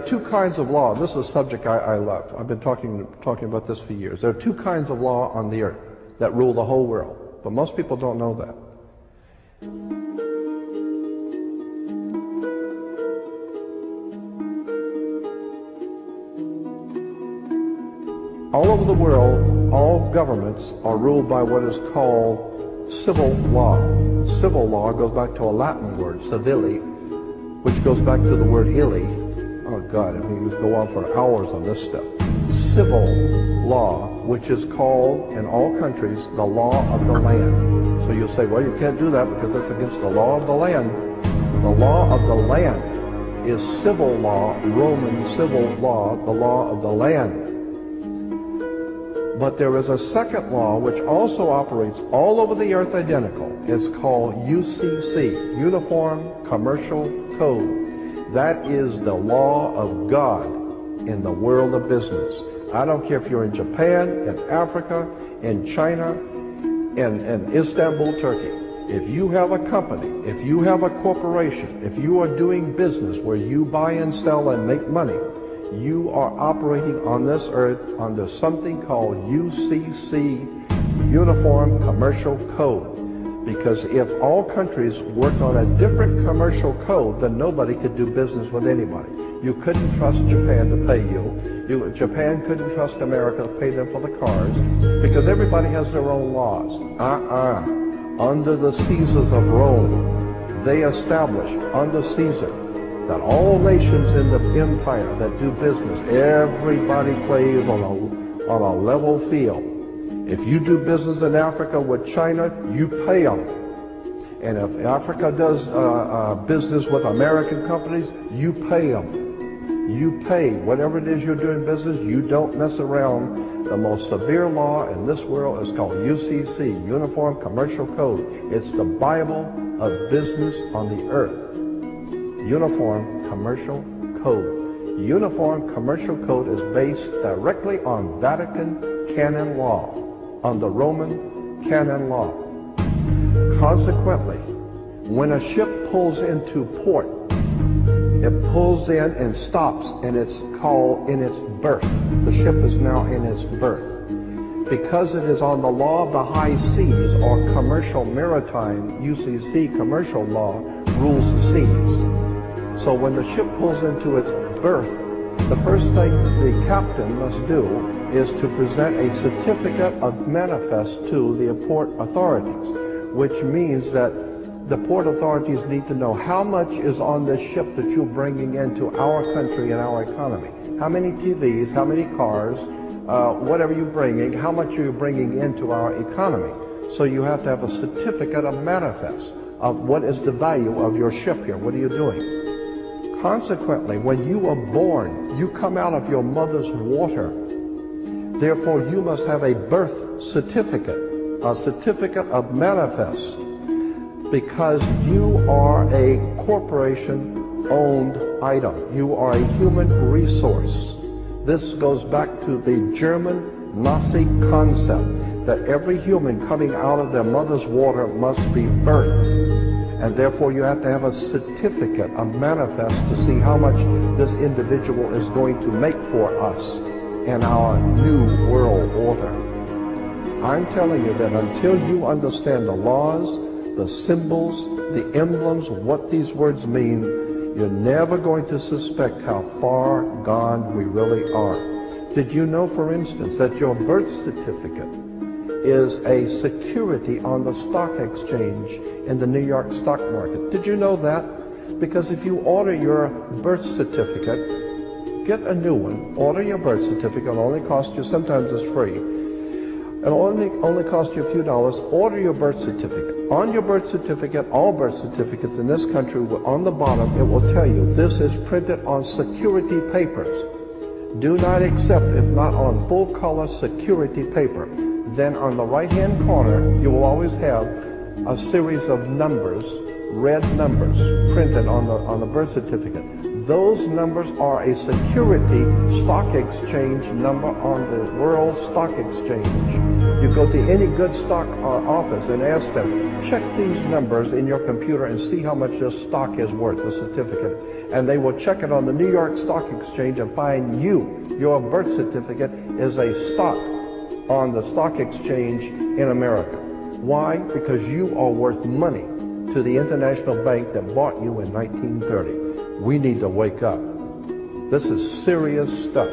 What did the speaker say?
Two kinds of law. This is a subject I love. I've been talking about this for years. There are two kinds of law on the earth that rule the whole world, but most people don't know that. All over the world, all governments are ruled by what is called civil law. Civil law goes back to a Latin word, civili, which goes back to the word illy. Oh God, I mean, you could go on for hours on this stuff. Civil law, which is called in all countries the law of the land. So you'll say, well, you can't do that because that's against the law of the land. The law of the land is civil law, Roman civil law, the law of the land. But there is a second law which also operates all over the earth identical. It's called UCC, Uniform Commercial Code. That is the law of God in the world of business. I don't care if you're in Japan, in Africa, in China, in Istanbul, Turkey. If you have a company, if you have a corporation, if you are doing business where you buy and sell and make money, you are operating on this earth under something called UCC, Uniform Commercial Code. Because if all countries worked on a different commercial code, then nobody could do business with anybody. You couldn't trust Japan to pay you. Japan couldn't trust America to pay them for the cars, because everybody has their own laws. Under the Caesars of Rome, they established under Caesar that all nations in the empire that do business, everybody plays on a level field. If you do business in Africa with China, you pay them. And if Africa does business with American companies, you pay them. You pay. Whatever it is you're doing business, you don't mess around. The most severe law in this world is called UCC, Uniform Commercial Code. It's the Bible of business on the earth. Uniform Commercial Code. Uniform Commercial Code is based directly on Vatican canon law, on the Roman canon law. Consequently, when a ship pulls into port, it pulls in and stops, and it's called in its berth. The ship is now in its berth. Because it is on the law of the high seas, or commercial maritime, UCC commercial law, rules the seas. So when the ship pulls into its berth, the first thing the captain must do is to present a certificate of manifest to the port authorities, which means that the port authorities need to know how much is on this ship that you're bringing into our country and our economy. How many TVs, how many cars, whatever you're bringing, how much are you bringing into our economy. So you have to have a certificate of manifest of what is the value of your ship here. What are you doing? Consequently, when you are born, you come out of your mother's water. Therefore, you must have a birth certificate, a certificate of manifest, because you are a corporation-owned item. You are a human resource. This goes back to the German Nazi concept that every human coming out of their mother's water must be birthed. And therefore you have to have a certificate, a manifest, to see how much this individual is going to make for us in our new world order. I'm telling you that until you understand the laws, the symbols, the emblems, what these words mean, you're never going to suspect how far gone we really are. Did you know, for instance, that your birth certificate is a security on the stock exchange in the New York stock market? Did you know that? Because if you order your birth certificate, get a new one, order your birth certificate, it'll only cost you, sometimes it's free, it'll only cost you a few dollars. Order your birth certificate. On your birth certificate, all birth certificates in this country, on the bottom, it will tell you this is printed on security papers. Do not accept if not on full color security paper. Then on the right-hand corner, you will always have a series of numbers, red numbers, printed on the birth certificate. Those numbers are a security stock exchange number on the World Stock Exchange. You go to any good stock office and ask them, check these numbers in your computer and see how much this stock is worth, the certificate. And they will check it on the New York Stock Exchange and find your birth certificate is a stock on the stock exchange in America. Why? Because you are worth money to the international bank that bought you in 1930. We need to wake up. This is serious stuff.